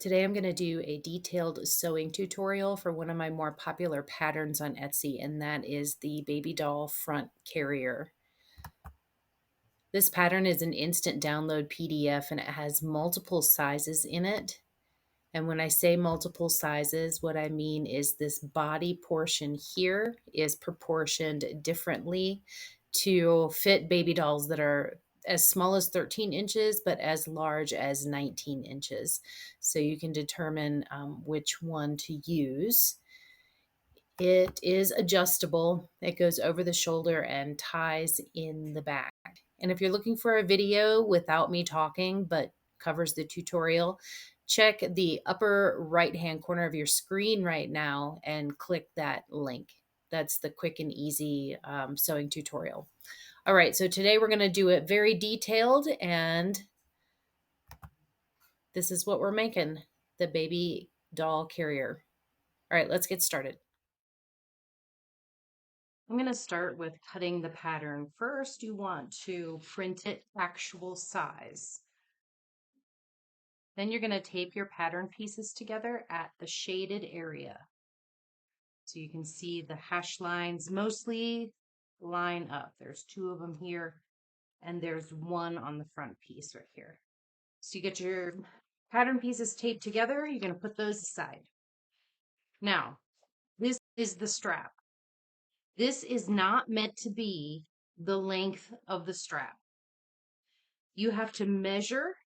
Today I'm going to do a detailed sewing tutorial for one of my more popular patterns on Etsy, and that is the baby doll front carrier. This pattern is an instant download PDF and it has multiple sizes in it. And when I say multiple sizes, what I mean is this body portion here is proportioned differently to fit baby dolls that are as small as 13 inches, but as large as 19 inches. So you can determine which one to use. It is adjustable. It goes over the shoulder and ties in the back. And if you're looking for a video without me talking, but covers the tutorial, check the upper right-hand corner of your screen right now and click that link. That's the quick and easy sewing tutorial. All right, so today we're going to do it very detailed, and this is what we're making, the baby doll carrier. All right, let's get started. I'm going to start with cutting the pattern. First, you want to print it actual size. Then you're going to tape your pattern pieces together at the shaded area. So you can see the hash lines mostly line up. There's two of them here, and there's one on the front piece right here. So you get your pattern pieces taped together. You're going to put those aside. Now, this is the strap. This is not meant to be the length of the strap. You have to measure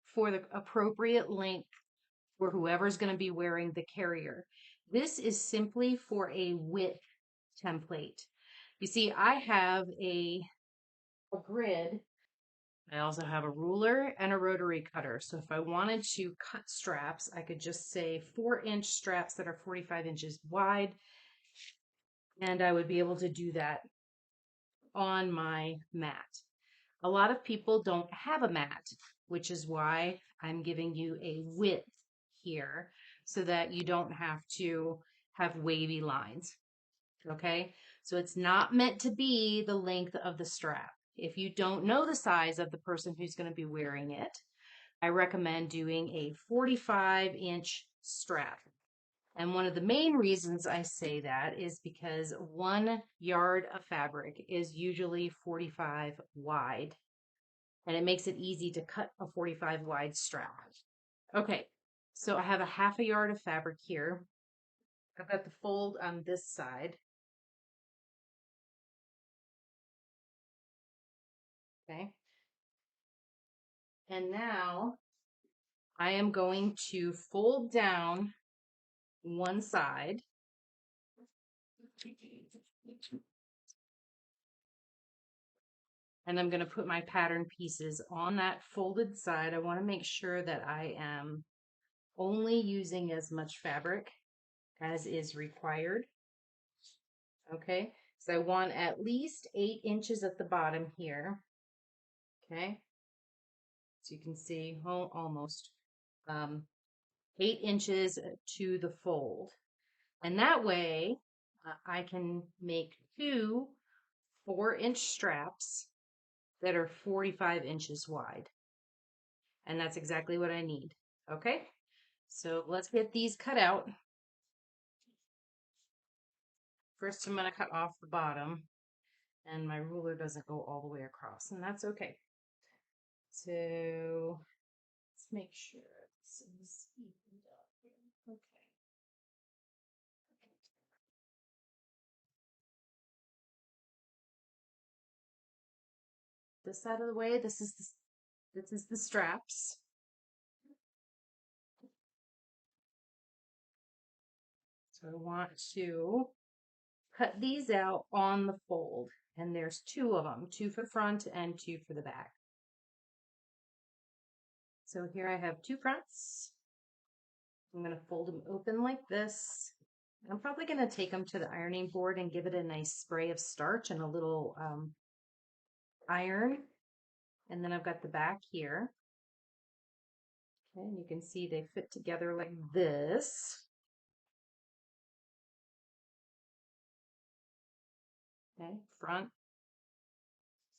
for the appropriate length for whoever's going to be wearing the carrier. This is simply for a width template. You see, I have a grid. I also have a ruler and a rotary cutter. So if I wanted to cut straps, I could just say 4-inch straps that are 45 inches wide, and I would be able to do that on my mat. A lot of people don't have a mat, which is why I'm giving you a width here so that you don't have to have wavy lines. Okay, so it's not meant to be the length of the strap. If you don't know the size of the person who's going to be wearing it, I recommend doing a 45-inch strap. And one of the main reasons I say that is because 1 yard of fabric is usually 45 wide, and it makes it easy to cut a 45 wide strap. Okay, so I have a half a yard of fabric here. I've got the fold on this side. Okay. And now I am going to fold down one side. And I'm going to put my pattern pieces on that folded side. I want to make sure that I am only using as much fabric as is required. Okay, so I want at least 8 inches at the bottom here. Okay, so you can see almost 8 inches to the fold. And that way I can make two 4-inch straps that are 45 inches wide. And that's exactly what I need. Okay, so let's get these cut out. First, I'm going to cut off the bottom, and my ruler doesn't go all the way across, and that's okay. So let's make sure this is evened up here. Okay. This out of the way. This is the straps. So I want to cut these out on the fold, and there's two of them, two for the front and two for the back. So here I have two fronts. I'm going to fold them open like this. I'm probably going to take them to the ironing board and give it a nice spray of starch and a little iron. And then I've got the back here. Okay, and you can see they fit together like this. Okay, front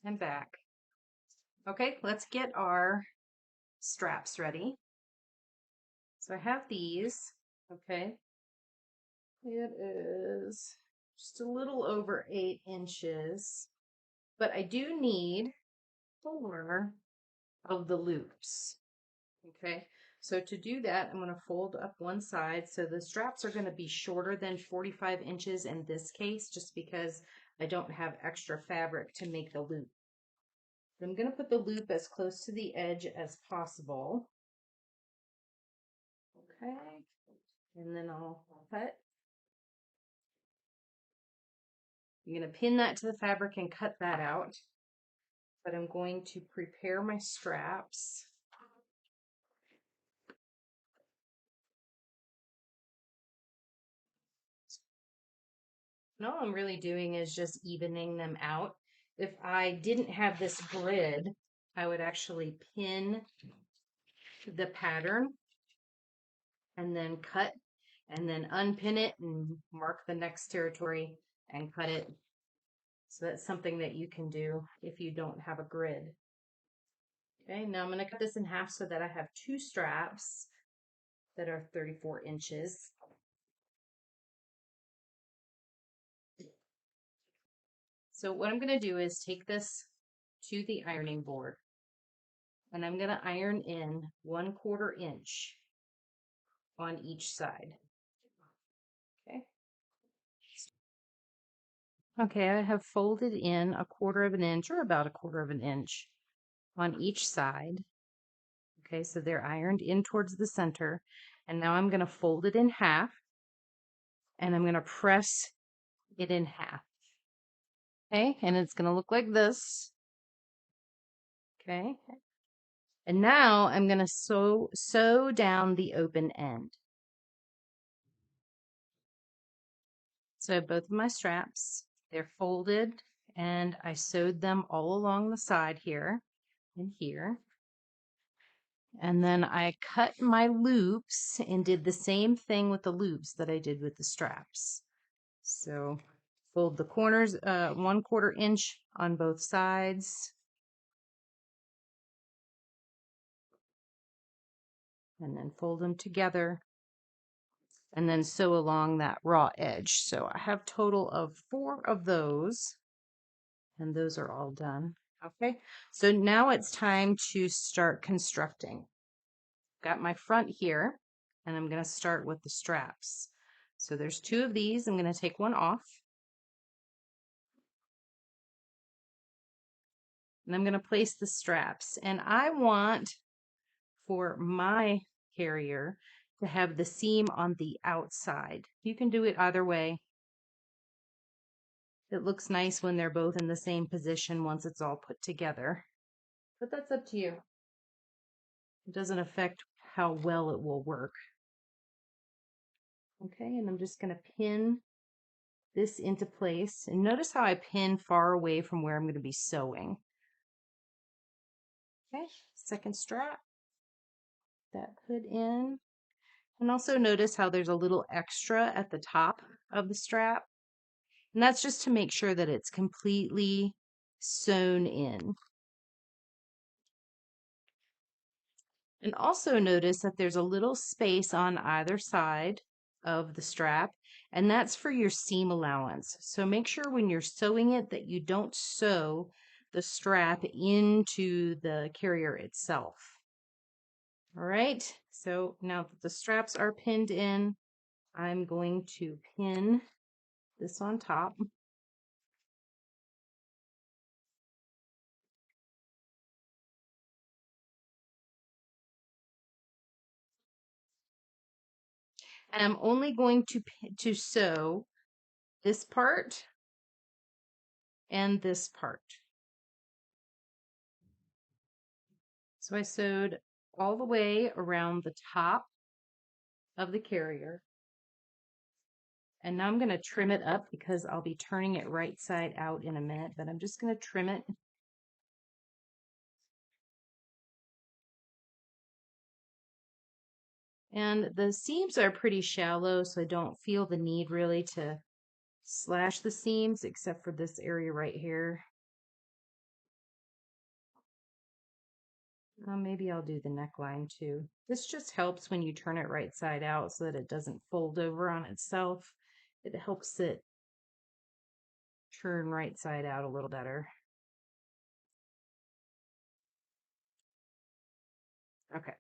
and back. Okay, let's get our straps ready. So I have these, okay. It is just a little over 8 inches, but I do need 4 of the loops, okay. So to do that, I'm going to fold up one side. So the straps are going to be shorter than 45 inches in this case, just because I don't have extra fabric to make the loop. I'm going to put the loop as close to the edge as possible. Okay, and then I'll cut. I'm going to pin that to the fabric and cut that out. But I'm going to prepare my straps. And all I'm really doing is just evening them out. If I didn't have this grid, I would actually pin the pattern and then cut and then unpin it and mark the next territory and cut it. So that's something that you can do if you don't have a grid. Okay, now I'm going to cut this in half so that I have 2 straps that are 34 inches. So what I'm going to do is take this to the ironing board and I'm going to iron in 1/4 inch on each side. Okay. Okay, I have folded in 1/4 of an inch or about 1/4 of an inch on each side. Okay, so they're ironed in towards the center. And now I'm going to fold it in half and I'm going to press it in half. Okay, and it's going to look like this. Okay, and now I'm going to sew down the open end. So I have both of my straps. They're folded and I sewed them all along the side here and here. And then I cut my loops and did the same thing with the loops that I did with the straps. So fold the corners 1/4 inch on both sides. And then fold them together and then sew along that raw edge. So I have total of 4 of those and those are all done. Okay, so now it's time to start constructing. Got my front here and I'm going to start with the straps. So there's 2 of these. I'm going to take one off. And I'm going to place the straps. And I want for my carrier to have the seam on the outside. You can do it either way. It looks nice when they're both in the same position once it's all put together. But that's up to you. It doesn't affect how well it will work. Okay, and I'm just going to pin this into place. And notice how I pin far away from where I'm going to be sewing. Okay, second strap. That put in. And also notice how there's a little extra at the top of the strap. And that's just to make sure that it's completely sewn in. And also notice that there's a little space on either side of the strap, and that's for your seam allowance. So make sure when you're sewing it that you don't sew the strap into the carrier itself. All right, so now that the straps are pinned in, I'm going to pin this on top. And I'm only going to sew this part and this part. So I sewed all the way around the top of the carrier. And now I'm going to trim it up because I'll be turning it right side out in a minute, but I'm just going to trim it. And the seams are pretty shallow, so I don't feel the need really to slash the seams except for this area right here. Maybe I'll do the neckline too. This just helps when you turn it right side out so that it doesn't fold over on itself. It helps it turn right side out a little better. Okay.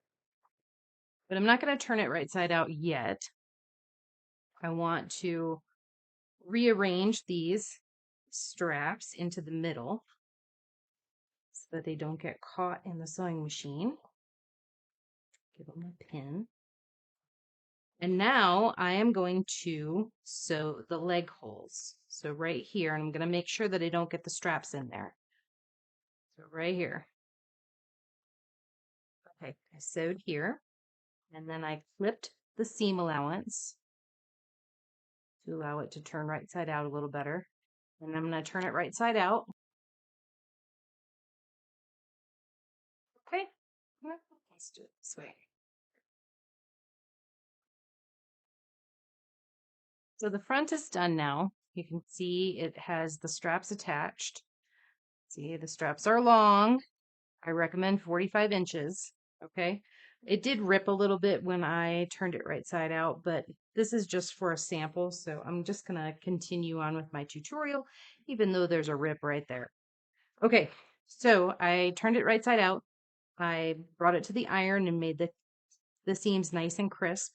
But I'm not going to turn it right side out yet. I want to rearrange these straps into the middle so that they don't get caught in the sewing machine. Give them a pin. And now I am going to sew the leg holes. So right here, and I'm going to make sure that I don't get the straps in there. So right here. Okay, I sewed here, and then I clipped the seam allowance to allow it to turn right side out a little better. And I'm going to turn it right side out. Okay, let's do it this way. So the front is done now. You can see it has the straps attached. See, the straps are long. I recommend 45 inches. Okay. It did rip a little bit when I turned it right side out, but this is just for a sample. So I'm just going to continue on with my tutorial, even though there's a rip right there. Okay. So I turned it right side out. I brought it to the iron and made the seams nice and crisp.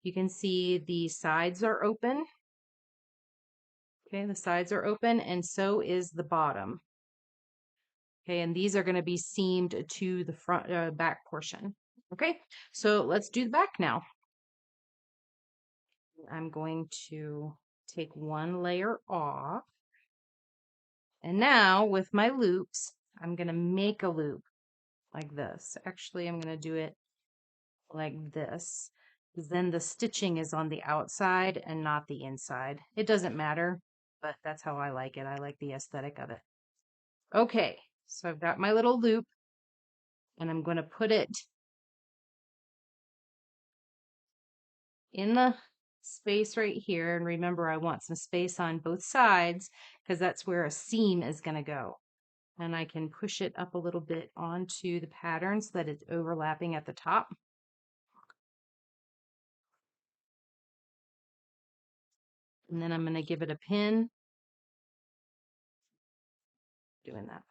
You can see the sides are open. Okay, the sides are open, and so is the bottom. Okay, and these are going to be seamed to the front back portion. Okay, so let's do the back now. I'm going to take one layer off. And now with my loops, I'm going to make a loop like this. Actually, I'm going to do it like this, because then the stitching is on the outside and not the inside. It doesn't matter, but that's how I like it. I like the aesthetic of it. Okay, so I've got my little loop, and I'm going to put it in the space right here. And remember, I want some space on both sides because that's where a seam is going to go. And I can push it up a little bit onto the pattern so that it's overlapping at the top. And then I'm going to give it a pin. Doing that.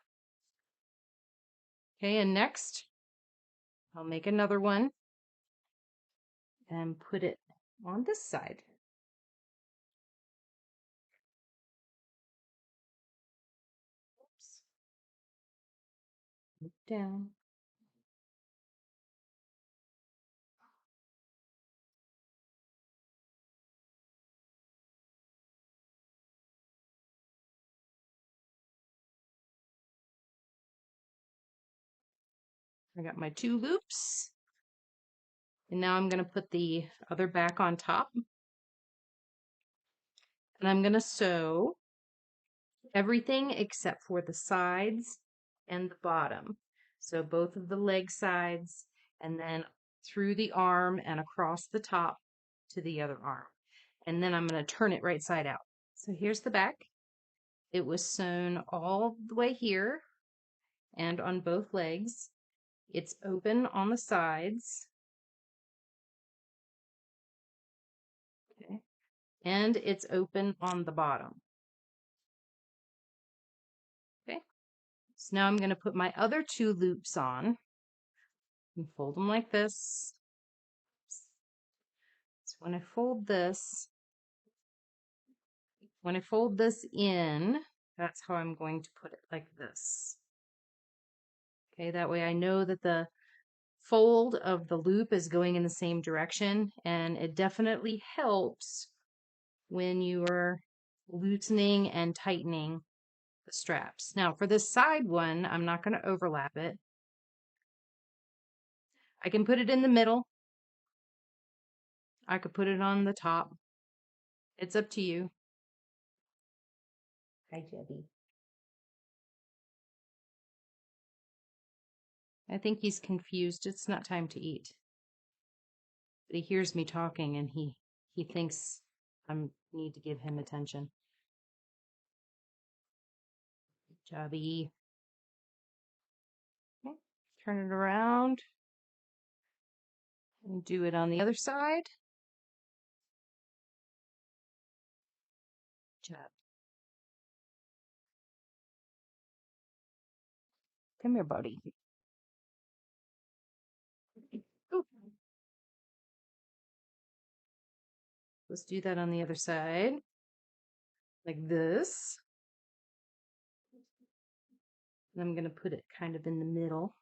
Okay, and next, I'll make another one and put it on this side. Oops. Down. I got my two loops. And now I'm going to put the other back on top. And I'm going to sew everything except for the sides and the bottom. So both of the leg sides, and then through the arm and across the top to the other arm. And then I'm going to turn it right side out. So here's the back. It was sewn all the way here and on both legs. It's open on the sides. Okay. And it's open on the bottom. Okay. So now I'm going to put my other two loops on and fold them like this. So when I fold this in, that's how I'm going to put it, like this. Okay, that way I know that the fold of the loop is going in the same direction, and it definitely helps when you are loosening and tightening the straps. Now for this side one, I'm not going to overlap it. I can put it in the middle. I could put it on the top. It's up to you. Hi, Jebby. I think he's confused. It's not time to eat. But he hears me talking and he thinks I need to give him attention. Jobby. Okay. turn it around and do it on the other side. Good job. Come here, buddy. Ooh. Let's do that on the other side, like this. And I'm going to put it kind of in the middle.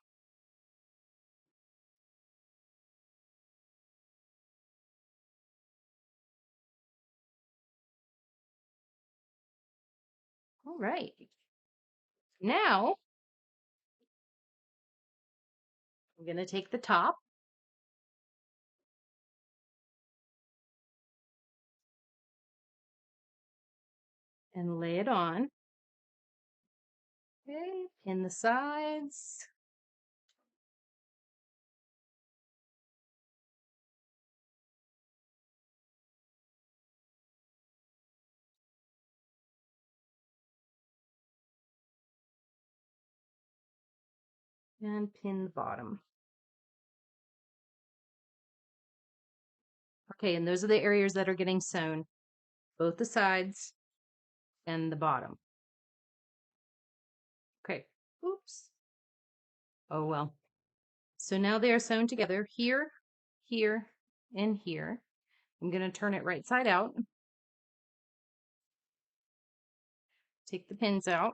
All right. Now, I'm going to take the top and lay it on. Okay, pin the sides. And pin the bottom. Okay, and those are the areas that are getting sewn, both the sides and the bottom. Okay, oops. Oh well. So now they are sewn together here, here, and here. I'm going to turn it right side out. Take the pins out.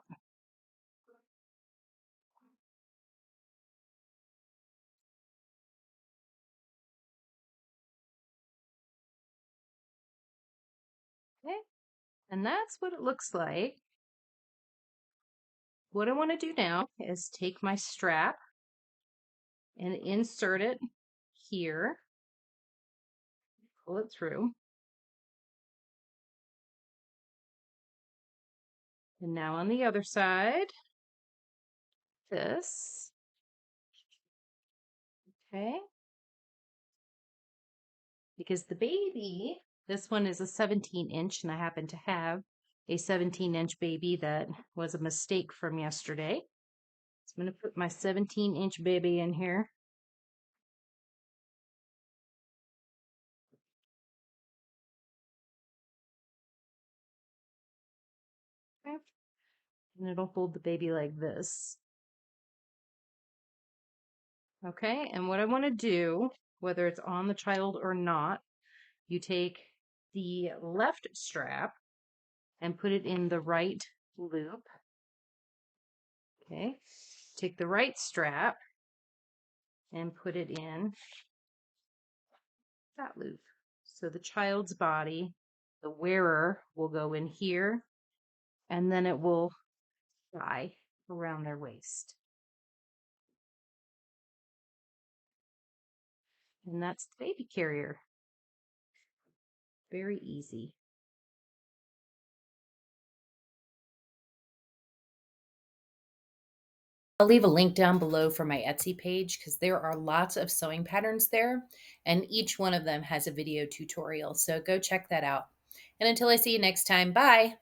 Okay, and that's what it looks like. What I want to do now is take my strap and insert it here. Pull it through. And now on the other side, this. Okay. Because the baby, this one is a 17-inch, and I happen to have a 17-inch baby that was a mistake from yesterday. So I'm going to put my 17-inch baby in here. Okay. And it'll hold the baby like this. Okay, and what I want to do, whether it's on the child or not, you take the left strap and put it in the right loop. Okay, take the right strap and put it in that loop. So the child's body, the wearer, will go in here, and then it will tie around their waist. And that's the baby carrier. Very easy. I'll leave a link down below for my Etsy page because there are lots of sewing patterns there, and each one of them has a video tutorial. So go check that out. And until I see you next time, bye.